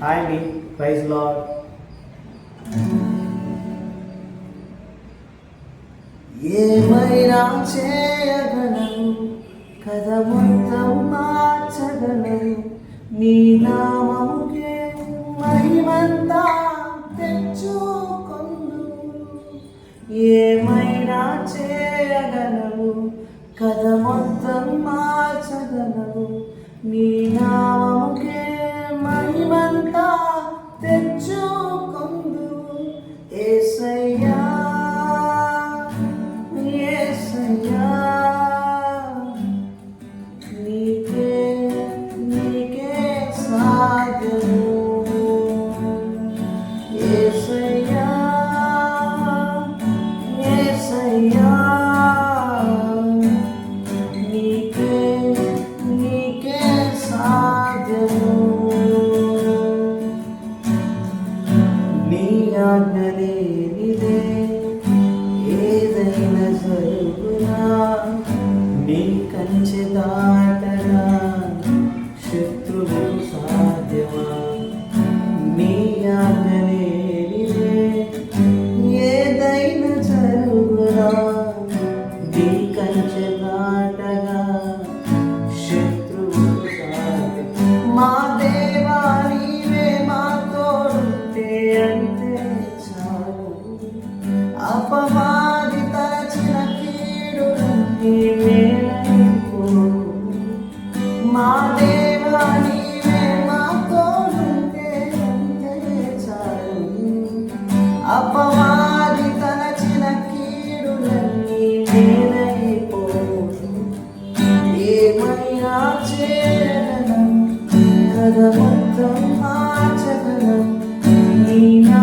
Hi అండి, praise lord. ఏమైనా చేయగలను, కథ మొత్తం మార్చగలను, నీ నామముకే మహిమంతా తెచ్చుకొందు. ఏమైనా చేయగలవు, కథ మొత్తం మార్చగలవు, నీ నామముకే మహిమంతా తెచ్చుకొందు. యేసయ్యా యేసయ్యా, నీకే నీకే సాధ్యము. యేసయ్యా యేసయ్యా, నీకే నీకే సాధ్యము. నీ ఆజ్ఞ లేనిదే ఏదైనా జరుగునా, నీ కంచె దాటగా శత్రువు సాధ్యమా. నీ ఆజ్ఞ లేనిదే ఏదైనా జరుగునా, నీ కంచె దాటగా శత్రువు సాధ్యమా. మా దేవా నీవే మా తోడుంటే అంతే చాలు. అపవాది తలచిన కీడులన్నీ మేలైపోవు. మా దేవా నీవే మా తోడుంటే అంతే చాలు. అపవాది తలచిన కీడులన్నీ మేలైపోవు. ఏమైనా చేయగలం, కథ మొత్తం మార్చగలం, నీ నా